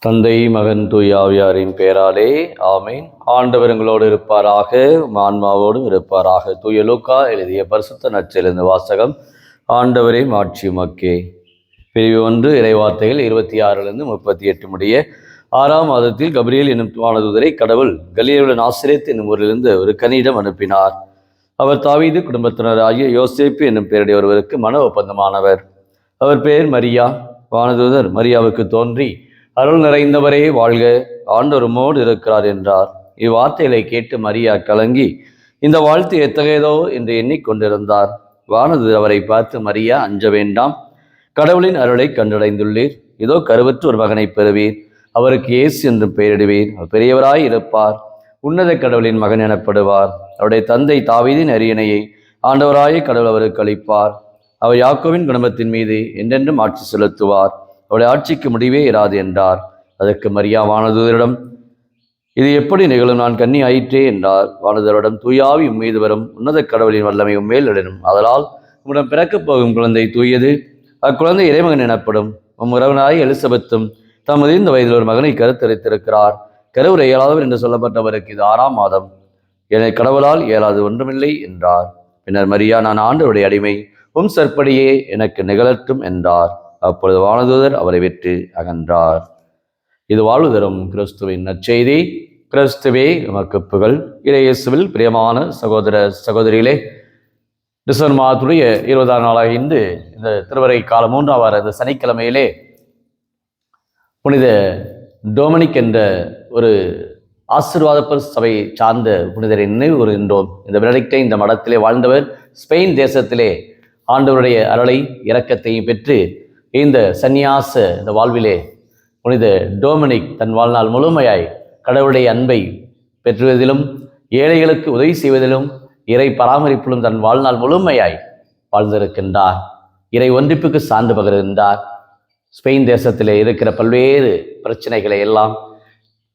தந்தை மகன் தூய ஆவியாரின் பெயராலே ஆமேன். ஆண்டவர் உங்களோடு இருப்பாராக, ஆன்மாவோடும் இருப்பாராக. தூய லூக்கா எழுதிய பரிசுத்த நற்செய்தியிலிருந்து வாசகம். ஆண்டவரே மாட்சி உமக்கே. பிரிவு 1 இறைவார்த்தைகள் 26 38 முடிய. 6ஆம் மாதத்தில் கபிரியேல் என்னும் வானதூதரை கடவுள் கலிலேயாவின் நாசரேத் என்னும் ஊரிலிருந்து ஒரு கன்னியிடம் அனுப்பினார். அவர் தாவீது குடும்பத்தினராகிய யோசேப்பு என்னும் பெயருடைய ஒருவருக்கு மன ஒப்பந்தமானவர். அவர் பெயர் மரியா. வானதூதர் மரியாவுக்கு தோன்றி, அருள் நிறைந்தவரே வாழ்க, ஆண்டவர் உம்மோடு இருக்கிறார் என்றார். இவ்வார்த்தைகளை கேட்டு மரியா கலங்கி, இந்த வாழ்த்து எத்தகையதோ என்று எண்ணிக்கொண்டிருந்தார். வானதூதர் அவரை பார்த்து, மரியா அஞ்ச வேண்டாம், கடவுளின் அருளை கண்டடைந்துள்ளீர். இதோ கருவற்று ஒரு மகனை பெறுவீர், அவருக்கு இயேசு என்று பெயரிடுவீர். அவர் பெரியவராய் இருப்பார், உன்னத கடவுளின் மகன் எனப்படுவார். அவருடைய தந்தை தாவீதின் அரியணையை ஆண்டவராய கடவுள் அவருக்கு அளிப்பார். அவர் யாக்கோவின் குடும்பத்தின் மீது என்றென்றும் ஆட்சி செலுத்துவார். அவருடைய ஆட்சிக்கு முடிவே இராது என்றார். அதற்கு மரியா வானதூதரிடம், இது எப்படி நிகழும்? நான் கன்னி ஆயிற்றே என்றார். வானதூதரிடம், தூயாவி உம்மீது வரும், உன்னத கடவுளின் வல்லமை உம்மேல் இடரும். அதனால் உம்மிடம் பிறக்கப் போகும் குழந்தை தூயது. அக்குழந்தை இறைமகன் எனப்படும். உம் உறவனாய் எலிசபெத்தும் தம் முதிர்ந்த வயதில் ஒரு மகனை கருத்தரித்திருக்கிறார். கருவுரை இயலாதவர் என்று சொல்லப்பட்டவருக்கு இது 6ஆம் மாதம். என்னை கடவுளால் இயலாது ஒன்றுமில்லை என்றார். பின்னர் மரியா, நான் ஆண்டவருடைய அடிமை, உம் சொற்படியே எனக்கு நிகழட்டும் என்றார். அப்பொழுது வானதூதர் அவரை விட்டு அகன்றார். இது வாழ்வு தரும் கிறிஸ்துவின் நற்செய்தி. கிறிஸ்துவே உமக்கு புகழ். இயேசுவில் பிரியமான சகோதர சகோதரிகளே, டிசம்பர் மாதத்துடைய 20ஆம் நாளாக இன்று இந்த திருவரை காலம் 3ஆம் வார இந்த சனிக்கிழமையிலே புனித டொமினிக் என்ற ஒரு ஆசீர்வாத சபையை சார்ந்த புனிதரை நினைவு கூறுகின்றோம். இந்த பெனடிக்டை இந்த மடத்திலே வாழ்ந்தவர். ஸ்பெயின் தேசத்திலே ஆண்டவருடைய அருளை இரக்கத்தையும் பெற்று இந்த சந்நியாச இந்த வாழ்விலே புனித டொமினிக் தன் வாழ்நாள் முழுமையாய் கடவுளுடைய அன்பை பெற்றுவதிலும் ஏழைகளுக்கு உதவி செய்வதிலும் இறை பராமரிப்பிலும் தன் வாழ்நாள் முழுமையாய் வாழ்ந்திருக்கின்றார். இறை ஒன்றிப்புக்கு சான்று பகர்கின்றார். ஸ்பெயின் தேசத்திலே இருக்கிற பல்வேறு பிரச்சனைகளை எல்லாம்,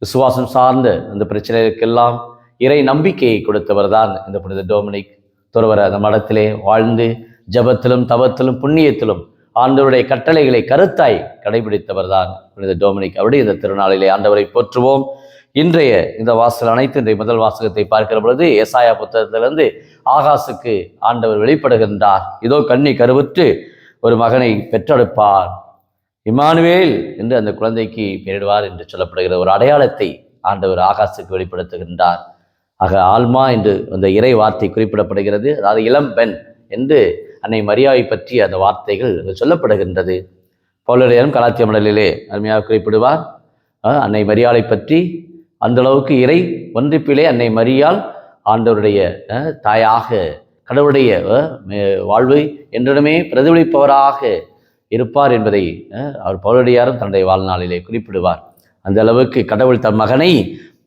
விசுவாசம் சார்ந்த அந்த பிரச்சனைகளுக்கெல்லாம் இறை நம்பிக்கையை கொடுத்தவர் தான் இந்த புனித டொமினிக். துறவர அந்த மடத்திலே வாழ்ந்து ஜபத்திலும் தவத்திலும் புண்ணியத்திலும் ஆண்டவருடைய கட்டளைகளை கருத்தாய் கடைபிடித்தவர் தான் புனித டொமினிக். அவருடைய இந்த திருநாளிலே ஆண்டவரை போற்றுவோம். இன்றைய இந்த வாசல் அனைத்து இன்றைய முதல் வாசகத்தை பார்க்கிற பொழுது ஏசாயா புத்தகத்திலிருந்து ஆகாசுக்கு ஆண்டவர் வெளிப்படுகின்றார். இதோ கன்னி கருவுற்று ஒரு மகனை பெற்றெடுப்பார், இம்மானுவேல் என்று அந்த குழந்தைக்கு பெயரிடுவார் என்று சொல்லப்படுகிற ஒரு அடையாளத்தை ஆண்டவர் ஆகாசுக்கு வெளிப்படுத்துகின்றார். ஆக ஆல்மா என்று அந்த இறை வார்த்தை குறிப்பிடப்படுகிறது. அதாவது இளம் பெண் என்று அன்னை மரியாவை பற்றி அந்த வார்த்தைகள் சொல்லப்படுகின்றது. பவுலடியாரும் கலாத்திய மடலிலே அருமையாக குறிப்பிடுவார். அன்னை மரியாளை பற்றி அந்த அளவுக்கு இறை ஒன்றிப்பிலே அன்னை மரியாள் ஆண்டவருடைய தாயாக, கடவுளுடைய வாழ்வை என்றுமே பிரதிபலிப்பவராக இருப்பார் என்பதை அவர் பவுலடியாரும் தன்னுடைய வாழ்நாளிலே குறிப்பிடுவார். அந்த அளவுக்கு கடவுள் தம் மகனை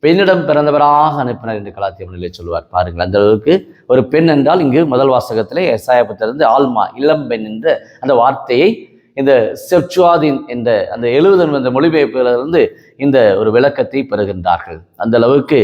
பெண்ணிடம் பிறந்தவராக அனுப்பினார் என்று கலாத்திய மடலிலே சொல்லுவார். பாருங்கள், அந்த அளவுக்கு ஒரு பெண் என்றால் இங்கு முதல் வாசகத்திலே ஏசாயா புத்தகத்திலிருந்து ஆல்மா இளம் பெண் என்ற அந்த வார்த்தையை இந்த செப்சுவாதின் என்ற அந்த 70 என்ற மொழிபெயர்ப்பிலிருந்து இந்த ஒரு விளக்கத்தை பெறுகின்றார்கள். அந்த அளவுக்கு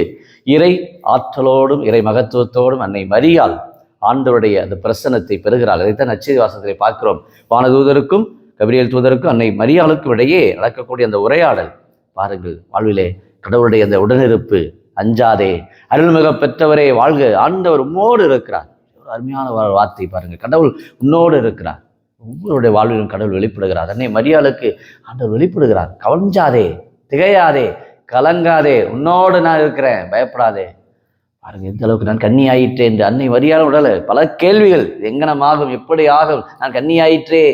இறை ஆற்றலோடும் இறை மகத்துவத்தோடும் அன்னை மரியாள் ஆண்டவருடைய அந்த பிரசன்னத்தை பெறுகிறாள். அதைத்தான் நற்செய்தி வாசகத்திலே பார்க்கிறோம். வானதூதருக்கும் கபிரியேல் தூதருக்கும் அன்னை மரியாளுக்கும் இடையே நடக்கக்கூடிய அந்த உரையாடல் பாருங்கள். வாழ்விலே கடவுளுடைய அந்த உடனிருப்பு, அஞ்சாதே, அருள்மிக பெற்றவரே வாழ்க, ஆண்டவர் உம்மோடு இருக்கிறார். அருமையான வார்த்தை பாருங்கள். கடவுள் உன்னோடு இருக்கிறார். ஒவ்வொருடைய வாழ்விலும் கடவுள் வெளிப்படுகிறார். அன்னை மரியாளுக்கு ஆண்டவர் வெளிப்படுகிறார். கவஞ்சாதே, திகையாதே, கலங்காதே, உன்னோடு நான் இருக்கிறேன், பயப்படாதே. பாருங்க எந்த அளவுக்கு நான் கன்னி ஆயிற்றே என்று அன்னை மரியாள் உடல பல கேள்விகள், எங்கனமாகும், எப்படி ஆகும், நான் கன்னி ஆயிற்றே.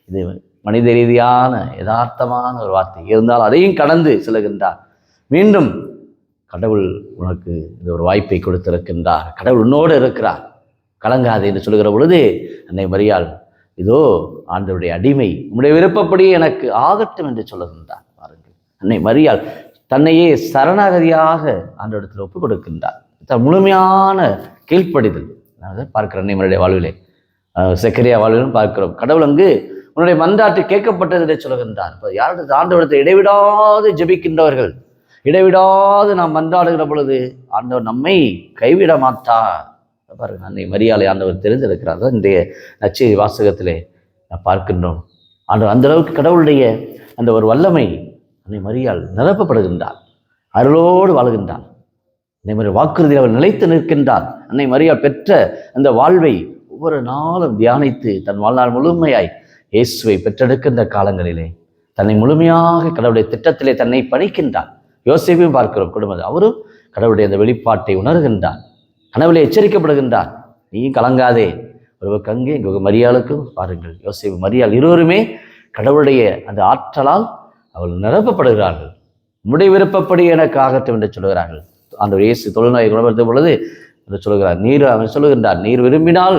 இது மனித ரீதியான யதார்த்தமான ஒரு வார்த்தை இருந்தால் அதையும் கடந்து செல்கின்றார். மீண்டும் கடவுள் உனக்கு இந்த ஒரு வாய்ப்பை கொடுத்திருக்கின்றார். கடவுள் உன்னோடு இருக்கிறார், கலங்காது என்று சொல்லுகிற பொழுது அன்னை மரியாள், இதோ ஆண்டவருடைய அடிமை, உம்முடைய விருப்பப்படி எனக்கு ஆகட்டும் என்று சொல்லுகின்றார். பாருங்கள், அன்னை மரியாள் தன்னையே சரணாகதியாக ஆண்டவரிடத்தில் ஒப்புக் கொடுக்கின்றார். முழுமையான கீழ்ப்படிதல் பார்க்கிற அன்னை மரியாளுடைய வாழ்விலே, செக்கரியா வாழ்விலும் பார்க்கிறோம். கடவுள் அங்கு உன்னுடைய மன்றாட்டு கேட்கப்பட்டது என்று சொல்லுகின்றார். யாருடைய ஆண்டவரத்தை இடைவிடாது ஜெபிக்கின்றவர்கள், இடைவிடாது நாம் மன்றாடுகிற பொழுது ஆண்டவர் நம்மை கைவிட மாட்டார். பாருங்க, அன்னை மரியாளை ஆண்டவர் தெரிந்திருக்கிறார். இன்றைய நற்செய்தி வாசகத்திலே பார்க்கின்றோம். ஆண்டவர் அந்த அளவுக்கு கடவுளுடைய அந்த ஒரு வல்லமை அன்னை மரியாள் நிரப்பப்படுகின்றார், அருளோடு வாழ்கின்றார். அன்னை மரியாள் வாக்குறுதியில் அவள் நிலைத்து நிற்கின்றார். அன்னை மரியாள் பெற்ற அந்த வாழ்வை ஒவ்வொரு நாளும் தியானித்து தன் வாழ்நாள் முழுமையாய் இயேசுவை பெற்றெடுக்கின்ற காலங்களிலே தன்னை முழுமையாக கடவுளுடைய திட்டத்திலே தன்னை பணிக்கின்றார். யோசேப்பையும் பார்க்கிறோம் குடும்பம், அவரும் கடவுளுடைய அந்த வெளிப்பாட்டை உணர்கின்றார், கனவுலே எச்சரிக்கப்படுகின்றார், நீ கலங்காதே. ஒரு கங்கே இங்கே மரியாளுக்கும் பாருங்கள், யோசேப்பு மரியாள் இருவருமே கடவுளுடைய அந்த ஆற்றலால் அவள் நிரப்பப்படுகிறார்கள். உம்முடைய விருப்பப்படி எனக்கு ஆகட்டும் என்று சொல்கிறார்கள். அந்த இயேசு தொழுநோயை குணப்படுத்த பொழுது என்று சொல்கிறார், அவன் சொல்லுகின்றார், நீர் விரும்பினால்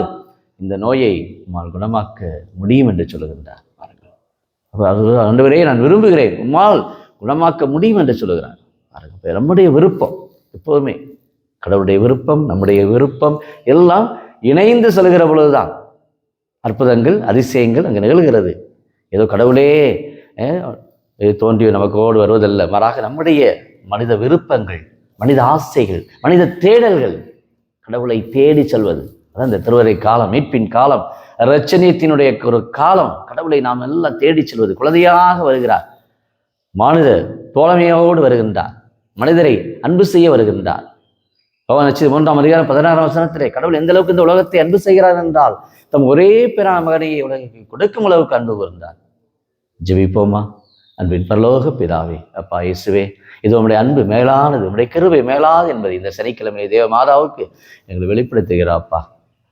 இந்த நோயை உம்மால் குணமாக்க முடியும் என்று சொல்லுகின்றார். பாருங்கள், ஆண்டவரே நான் விரும்புகிறேன், உம்மால் குணமாக்க முடியும் என்று சொல்லுகிறார். பாருங்கள், நம்முடைய விருப்பம் எப்போதுமே கடவுளுடைய விருப்பம், நம்முடைய விருப்பம் எல்லாம் இணைந்து செல்கிற பொழுதுதான் அற்புதங்கள் அதிசயங்கள் அங்கே நிகழ்கிறது. ஏதோ கடவுளே தோன்றி நமக்கோடு வருவதல்ல, மாறாக நம்முடைய மனித விருப்பங்கள், மனித ஆசைகள், மனித தேடல்கள் கடவுளை தேடி செல்வது. அதான் இந்த திருவரை காலம், மீட்பின் காலம், இரட்சணியத்தினுடைய ஒரு காலம். கடவுளை நாம் எல்லாம் தேடி செல்வது. குழந்தையாக வருகிறார், மனித தோழமையோடு வருகின்றார், மனிதரை அன்பு செய்ய வருகின்றார். 3:16 கடவுள் எந்த அளவுக்கு இந்த உலகத்தை அன்பு செய்கிறார் என்றால் தம் ஒரே பேரான மகனை உலகிற்கு கொடுக்கும் அளவுக்கு அன்பு கூர்ந்தார். ஜெபிப்போமா? அன்பின் பரலோக பிதாவே, அப்பா இயேசுவே, இது உம்முடைய அன்பு மேலானது, உம்முடைய கிருபை மேலாது என்பதை இந்த சனிக்கிழமை தேவ மாதாவுக்கு எங்களை வெளிப்படுத்துகிறாப்பா.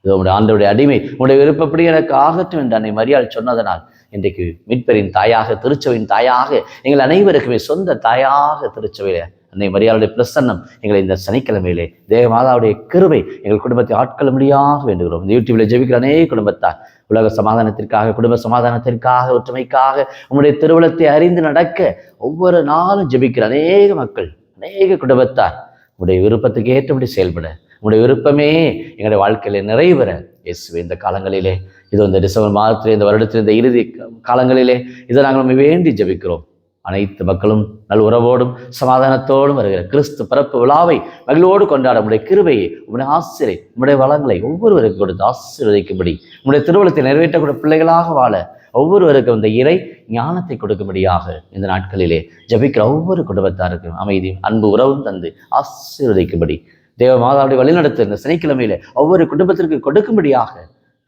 இது உம்முடைய ஆண்டவருடைய அடிமை, உம்முடைய விருப்பப்படி எனக்கு ஆகட்டும் என்று அன்னை மரியாள் சொன்னதனால் இன்றைக்கு மீட்பரின் தாயாக, திருச்சபையின் தாயாக, எங்கள் அனைவருக்குமே சொந்த தாயாக திருச்சபையில அன்னை மரியாளுடைய பிரசன்னம் எங்களை இந்த சனிக்கிழமையிலே தேவ மாதாவுடைய கிருபை எங்கள் குடும்பத்தை ஆட்கொள்ள முடியாக வேண்டுகிறோம். இந்த யூடியூபில் ஜெபிக்கிற அநேக குடும்பத்தார் உலக சமாதானத்திற்காக, குடும்ப சமாதானத்திற்காக, ஒற்றுமைக்காக, உம்முடைய திருவுளத்தை அறிந்து நடக்க ஒவ்வொரு நாளும் ஜெபிக்கிற அநேக மக்கள், அநேக குடும்பத்தார் உம்முடைய விருப்பத்துக்கு ஏற்றபடி செயல்பட, உம்முடைய விருப்பமே எங்களுடைய வாழ்க்கையில நிறைவேற இயேசுவே இந்த காலங்களிலே, இது இந்த டிசம்பர் மாதத்திலே, இந்த வருடத்திலே, இந்த இறுதி காலங்களிலே இதை நாங்கள் நம்ம வேண்டி ஜெபிக்கிறோம். அனைத்து மக்களும் நல் உறவோடும் சமாதானத்தோடும் வருகிற கிறிஸ்து பிறப்பு விழாவை மகிழ்வோடு கொண்டாட உம்முடைய கிருபையை, உம்முடைய ஆசிரியை, உம்முடைய வளங்களை ஒவ்வொருவருக்கு கொடுத்து ஆசீர்வதிக்கும்படி, உம்முடைய திருவுளத்தை நிறைவேற்றக்கூடிய பிள்ளைகளாக வாழ ஒவ்வொருவருக்கும் இந்த இறை ஞானத்தை கொடுக்கும்படியாக இந்த நாட்களிலே ஜபிக்கிற ஒவ்வொரு குடும்பத்தாருக்கும் அமைதியும் அன்பு உறவும் தந்து ஆசீர்வதிக்கும்படி தேவ மாதாவுடைய வழிநடத்த இந்த சனிக்கிழமையில ஒவ்வொரு குடும்பத்திற்கு கொடுக்கும்படியாக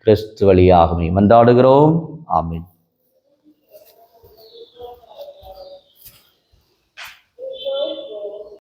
கிறிஸ்து வழியாகவே மன்றாடுகிறோம். ஆமீன்.